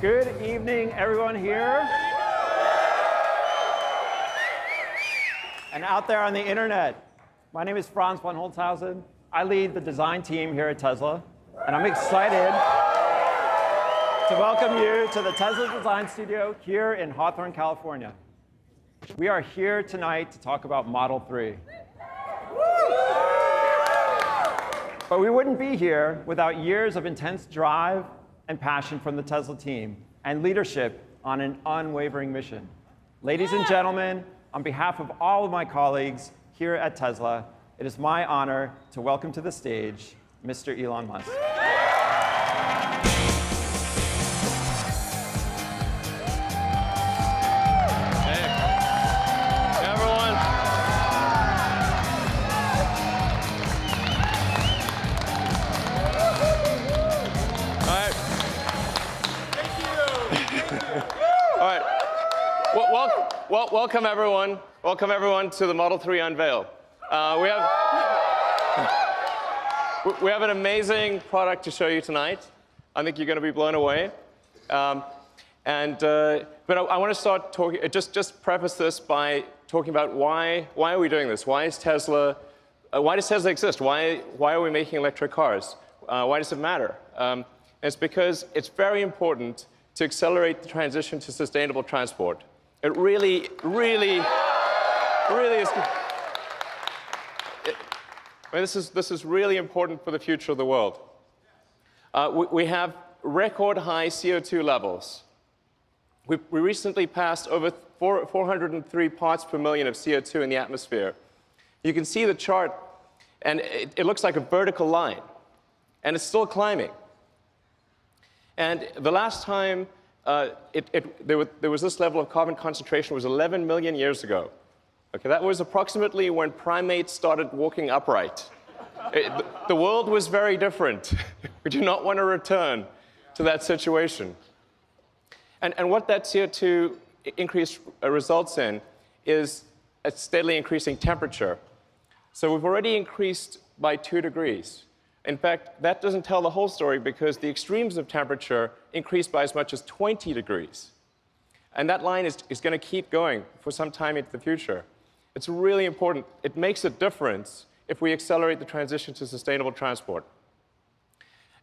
Good evening, everyone here. And out there on the internet. My name is Franz von Holzhausen. I lead the design team here at Tesla. And I'm excited to welcome you to the Tesla Design Studio here in Hawthorne, California. We are here tonight to talk about Model 3. But we wouldn't be here without years of intense drive and passion from the Tesla team and leadership on an unwavering mission. Ladies and gentlemen, on behalf of all of my colleagues here at Tesla, it is my honor to welcome to the stage Mr. Elon Musk. Welcome everyone. Welcome everyone to the Model 3 Unveil. We have an amazing product to show you tonight. I think you're going to be blown away. But I want to start talking. Just preface this by talking about why are we doing this? Why is Tesla? Why does Tesla exist? Why are we making electric cars? Why does it matter? It's because it's very important to accelerate the transition to sustainable transport. It really is. This is really important for the future of the world. We have record high CO2 levels. We recently passed over 403 parts per million of CO2 in the atmosphere. You can see the chart, and it looks like a vertical line, and it's still climbing. And the last time there was this level of carbon concentration was 11 million years ago. Okay, that was approximately when primates started walking upright. The world was very different. We do not want to return to that situation. And what that CO2 increase results in is a steadily increasing temperature. So we've already increased by 2 degrees. In fact, that doesn't tell the whole story because the extremes of temperature increase by as much as 20 degrees. And that line is going to keep going for some time into the future. It's really important. It makes a difference if we accelerate the transition to sustainable transport.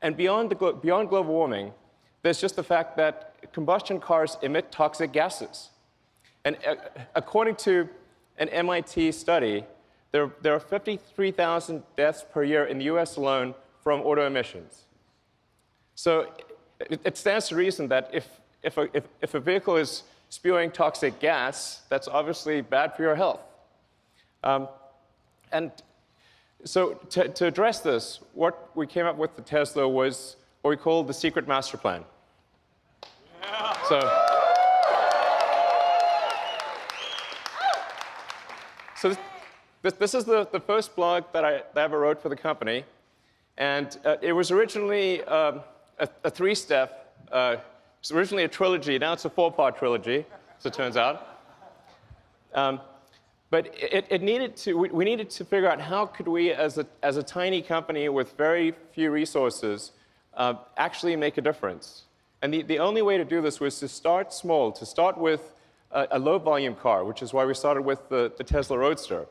And beyond global warming, there's just the fact that combustion cars emit toxic gases. And according to an MIT study, there are 53,000 deaths per year in the US alone from auto emissions. So it stands to reason that if a vehicle is spewing toxic gas, that's obviously bad for your health. And so to address this, what we came up with at Tesla was what we call the secret master plan. Yeah. So this is the first blog that I ever wrote for the company. And it was originally a 3-step. It was originally a trilogy. Now it's a 4-part trilogy, as it turns out. But we needed to figure out how could we, as a tiny company with very few resources, actually make a difference. And the only way to do this was to start small, to start with a low-volume car, which is why we started with the Tesla Roadster.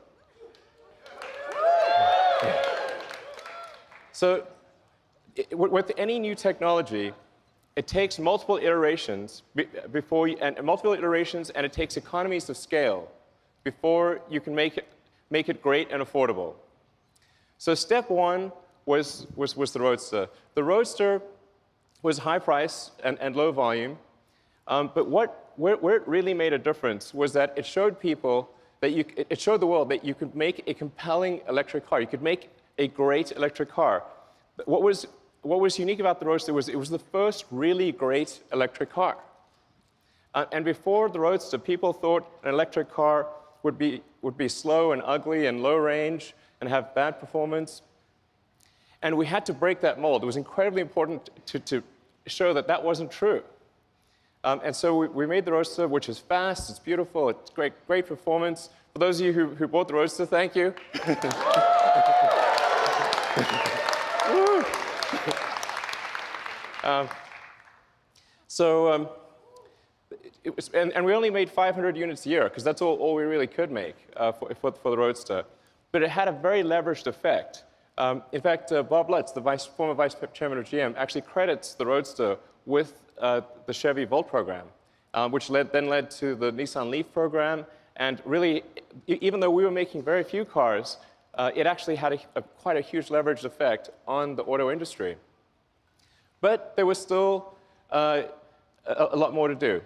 So with any new technology, it takes multiple iterations and it takes economies of scale before you can make it great and affordable. So step 1 was the Roadster. The Roadster was high price and low volume, but where it really made a difference was that it showed people that it showed the world that you could make a compelling electric car. You could make a great electric car. What was unique about the Roadster was it was the first really great electric car. And before the Roadster, people thought an electric car would be slow and ugly and low range and have bad performance. And we had to break that mold. It was incredibly important to show that that wasn't true. And so we made the Roadster, which is fast, it's beautiful, it's great performance. For those of you who bought the Roadster, thank you. So and we only made 500 units a year, because that's all we really could make for the Roadster. But it had a very leveraged effect. In fact, Bob Lutz, the former vice chairman of GM, actually credits the Roadster with the Chevy Volt program, which then led to the Nissan Leaf program. And really, even though we were making very few cars, it actually had quite a huge leveraged effect on the auto industry. But there was still a lot more to do.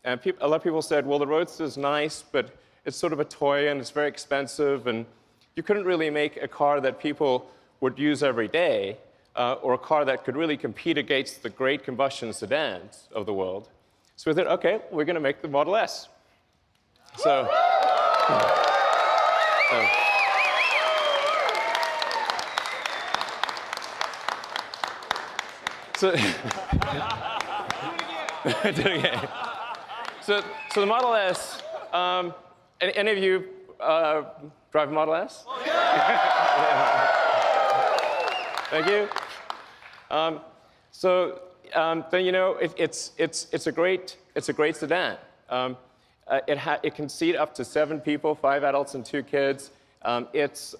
And a lot of people said, well, the Roadster is nice, but it's sort of a toy, and it's very expensive, and you couldn't really make a car that people would use every day, or a car that could really compete against the great combustion sedans of the world. So we thought, OK, we're going to make the Model S. So the Model S, any of you drive a Model S? Thank you. Then you know it's a great sedan. It can seat up to 7 people, 5 adults and 2 kids. It's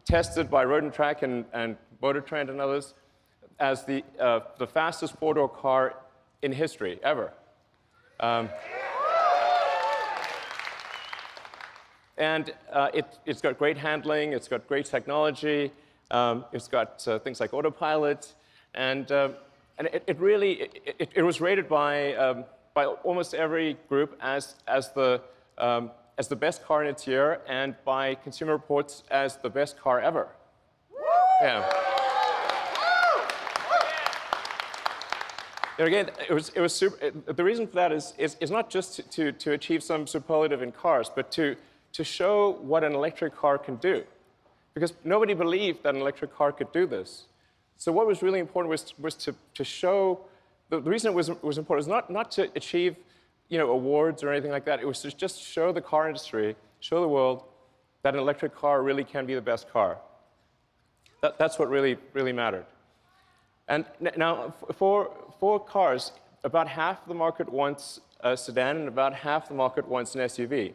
tested by Road and Track and Motor Trend and others as the fastest 4-door car in history ever. And it's got great handling. It's got great technology. It's got things like autopilot, and it was rated by almost every group as the best car in its year, and by Consumer Reports as the best car ever. Yeah. And again, it was super. The reason for that is not just to achieve some superlative in cars, but to show what an electric car can do. Because nobody believed that an electric car could do this. So what was really important was to show, the reason it was important was not to achieve awards or anything like that. It was to just show the car industry, show the world that an electric car really can be the best car. That's what really mattered. And now for cars, about half the market wants a sedan and about half the market wants an SUV.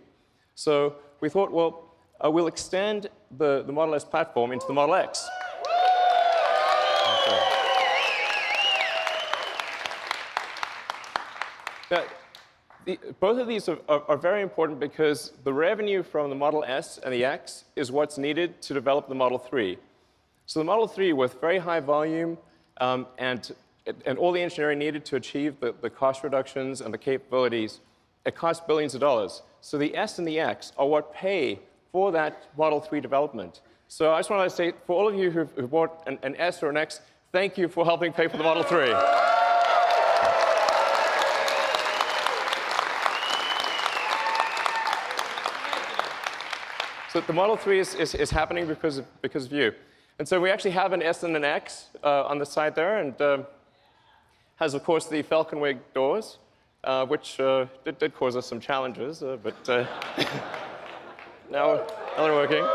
So we thought, well, we'll extend the Model S platform into the Model X. Now, both of these are very important because the revenue from the Model S and the X is what's needed to develop the Model 3. So the Model 3, with very high volume and all the engineering needed to achieve the cost reductions and the capabilities, it costs billions of dollars. So the S and the X are what pay for that Model 3 development. So I just want to say, for all of you who bought an S or an X, thank you for helping pay for the Model 3. So the Model 3 is happening because of you. And so we actually have an S and an X on the side there, and has, of course, the Falcon Wing doors, which did cause us some challenges, but now they're working.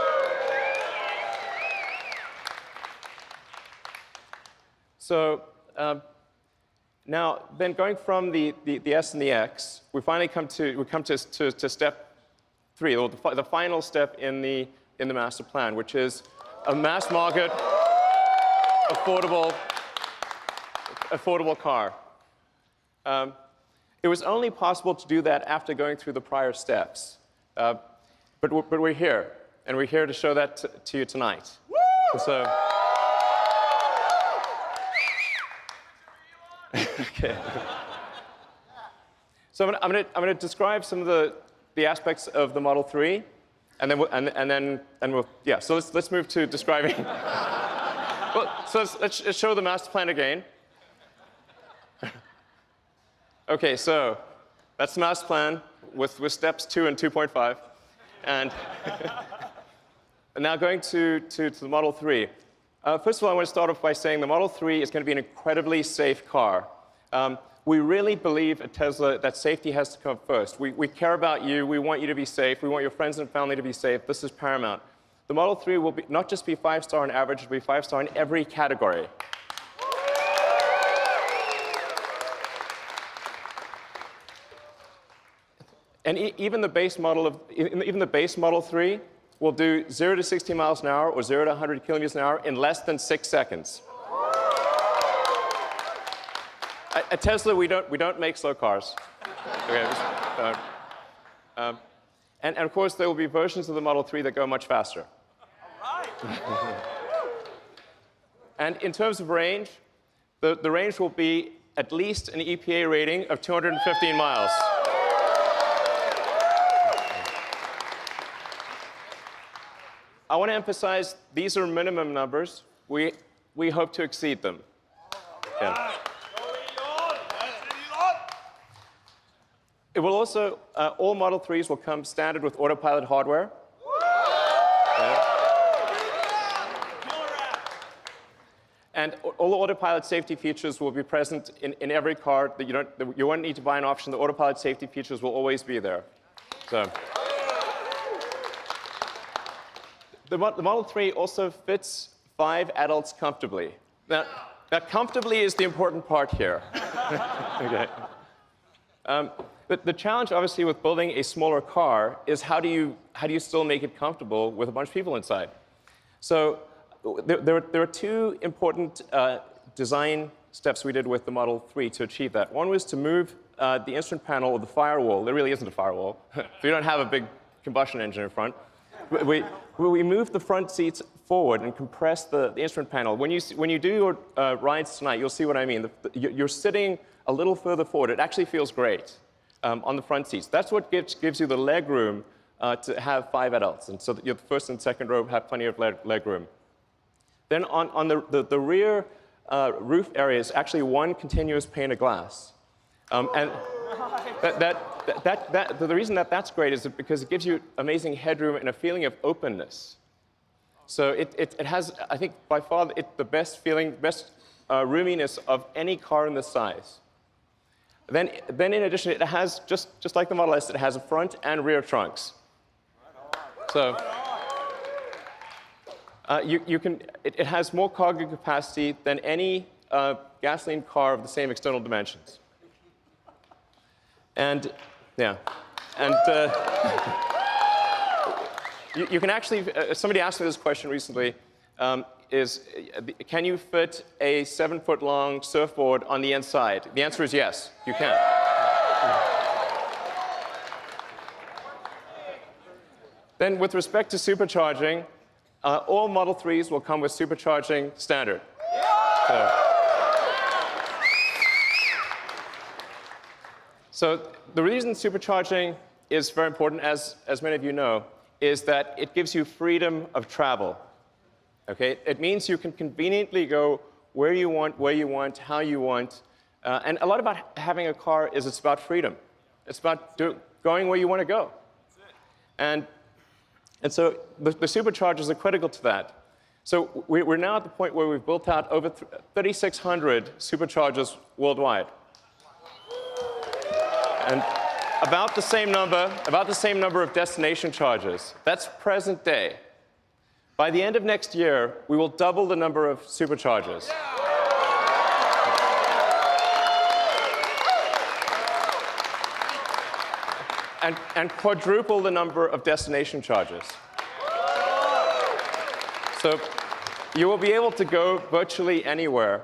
So now, then going from the S and the X, we finally come to step 3, or the final step in the master plan, which is a mass market, affordable car. It was only possible to do that after going through the prior steps. But we're here, and we're here to show that to you tonight. So, okay. So I'm going to describe some of the aspects of the Model 3, and then we'll yeah. So let's move to describing. Well, so let's show the master plan again. Okay, so that's the master plan with steps 2 and 2.5. And now going to the Model 3. First of all, I want to start off by saying the Model 3 is going to be an incredibly safe car. We really believe at Tesla that safety has to come first. We care about you. We want you to be safe. We want your friends and family to be safe. This is paramount. The Model 3 will not just be 5-star on average, it will be 5-star in every category. And even the base Model 3 will do 0 to 60 miles an hour or 0 to 100 kilometers an hour in less than 6 seconds. At Tesla, we don't make slow cars. Okay, and of course, there will be versions of the Model 3 that go much faster. And in terms of range, the range will be at least an EPA rating of 215 miles. I want to emphasize these are minimum numbers. We hope to exceed them. Yeah. It will also, all Model 3s will come standard with autopilot hardware. Yeah. And all the autopilot safety features will be present in every car. That you won't need to buy an option. The autopilot safety features will always be there. So. The Model 3 also fits 5 adults comfortably. Now comfortably is the important part here. Okay. But the challenge, obviously, with building a smaller car is how do you still make it comfortable with a bunch of people inside? So there are two important design steps we did with the Model 3 to achieve that. One was to move the instrument panel or the firewall. There really isn't a firewall. We don't have a big combustion engine in front. We moved the front seats forward and compressed the instrument panel. When you do your rides tonight, you'll see what I mean. You're sitting a little further forward. It actually feels great on the front seats. That's what gives you the leg room to have 5 adults. And so that your first and second row have plenty of leg room. Then on the rear roof area is actually one continuous pane of glass. And the reason that that's great is because it gives you amazing headroom and a feeling of openness. So it has, I think, by far the best roominess of any car in this size. Then in addition, it has, just like the Model S, it has a front and rear trunks. So it has more cargo capacity than any gasoline car of the same external dimensions. And yeah, and you can actually, somebody asked me this question recently, can you fit a 7-foot-long surfboard on the inside? The answer is yes, you can. Then with respect to supercharging, all Model 3s will come with supercharging standard. So the reason supercharging is very important, as many of you know, is that it gives you freedom of travel. Okay? It means you can conveniently go where you want, how you want. And a lot about having a car is it's about freedom. It's about going where you want to go. And so the superchargers are critical to that. So we're now at the point where we've built out over 3,600 superchargers worldwide. And about the same number of destination chargers. That's present day. By the end of next year, we will double the number of superchargers. And quadruple the number of destination chargers. So you will be able to go virtually anywhere.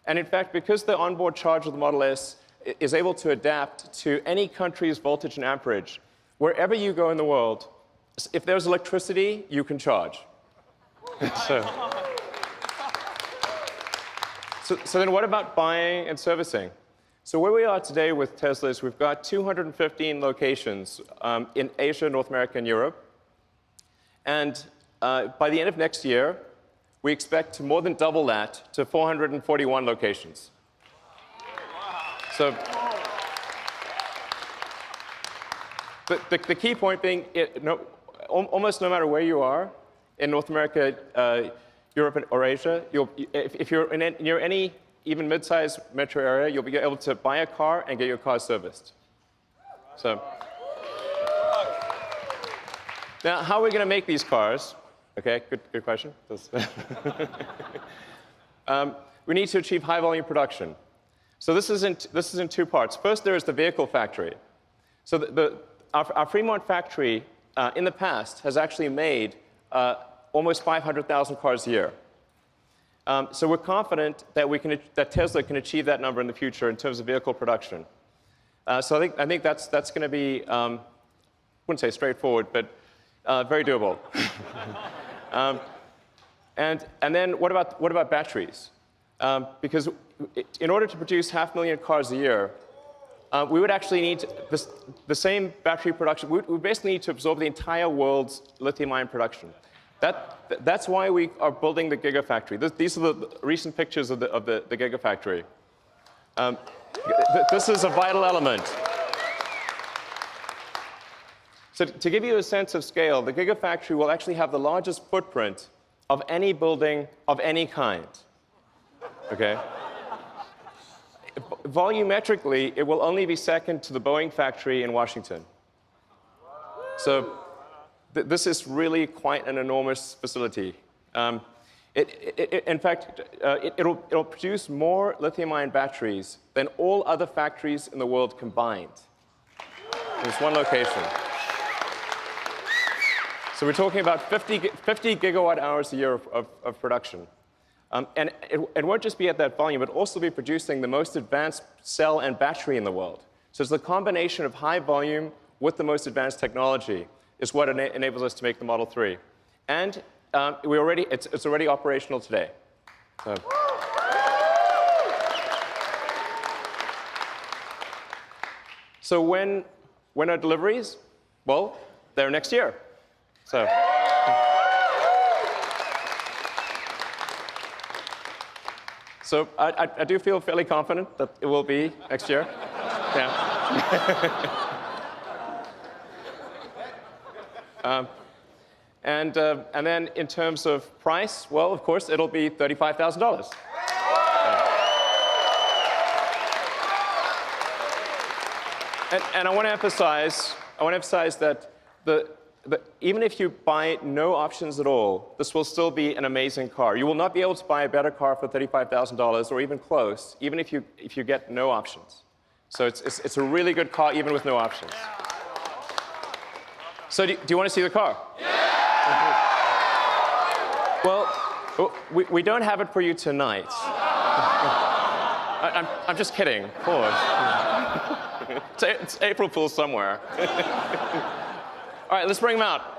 And in fact, because the onboard charger of the Model S is able to adapt to any country's voltage and amperage, wherever you go in the world, if there's electricity, you can charge. So then what about buying and servicing? So where we are today with Tesla is we've got 215 locations in Asia, North America, and Europe. And by the end of next year, we expect to more than double that to 441 locations. So the key point being, almost no matter where you are in North America, Europe, or Asia, if you're near any even mid-sized metro area, you'll be able to buy a car and get your car serviced. So now, how are we going to make these cars? Okay, good question. We need to achieve high-volume production. So this is in 2 parts. First, there is the vehicle factory. So our Fremont factory in the past has actually made almost 500,000 cars a year. So we're confident that Tesla can achieve that number in the future in terms of vehicle production. So I think that's going to be, I wouldn't say straightforward, but very doable. And then what about batteries? Because in order to produce 500,000 cars a year, we would actually need the same battery production. We basically need to absorb the entire world's lithium-ion production. That's why we are building the Gigafactory. These are the recent pictures of the Gigafactory. This is a vital element. So to give you a sense of scale, the Gigafactory will actually have the largest footprint of any building of any kind. Okay? Volumetrically, it will only be second to the Boeing factory in Washington. So this is really quite an enormous facility. In fact, it'll produce more lithium-ion batteries than all other factories in the world combined. There's one location. So we're talking about 50 gigawatt hours a year of production. And it won't just be at that volume, but also be producing the most advanced cell and battery in the world. So it's the combination of high volume with the most advanced technology is what enables us to make the Model 3. And it's already operational today. So when are deliveries? Well, they're next year. So. So I do feel fairly confident that it will be next year. Yeah. And then in terms of price, well, of course, it'll be $35,000. And I want to emphasize that even if you buy no options at all, this will still be an amazing car. You will not be able to buy a better car for $35,000 or even close, even if you get no options. So it's a really good car, even with no options. So do you want to see the car? Yeah! Well, we don't have it for you tonight. I'm just kidding, of course. It's April Fool's somewhere. All right, let's bring them out.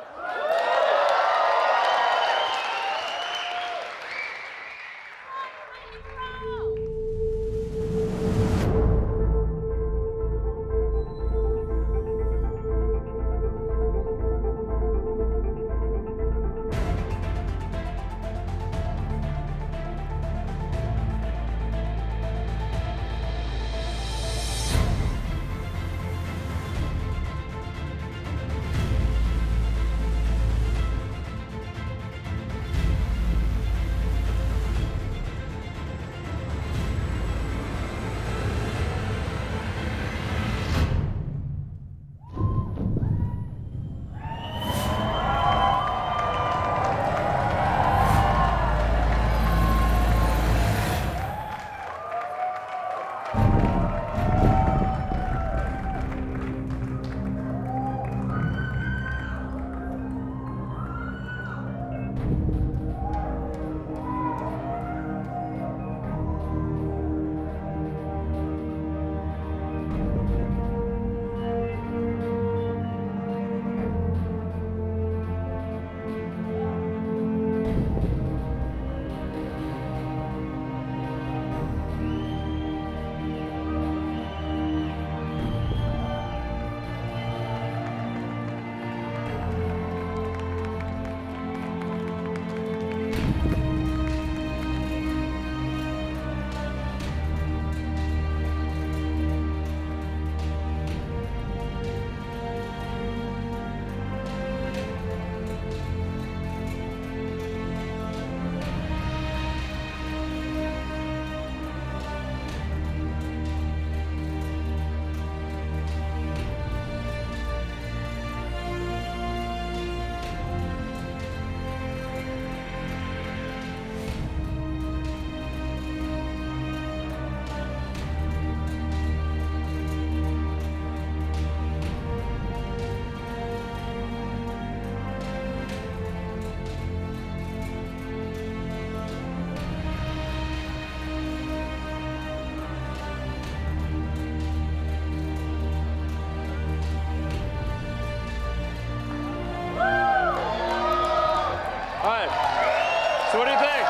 what do you think?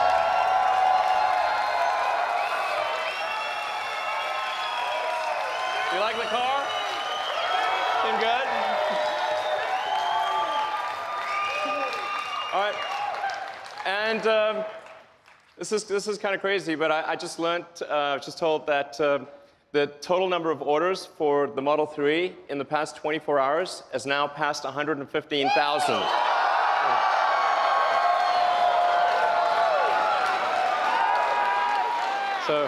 You like the car? Seem good? All right. And this is kind of crazy, but I just learned, just told that the total number of orders for the Model 3 in the past 24 hours has now passed 115,000. So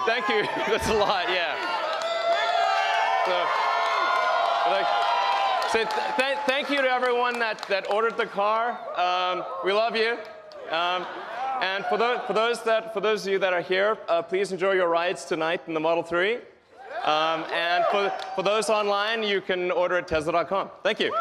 thank you. That's a lot, yeah. So thank you to everyone that ordered the car. We love you. And for those of you that are here, please enjoy your rides tonight in the Model 3. And for those online, you can order at Tesla.com. Thank you.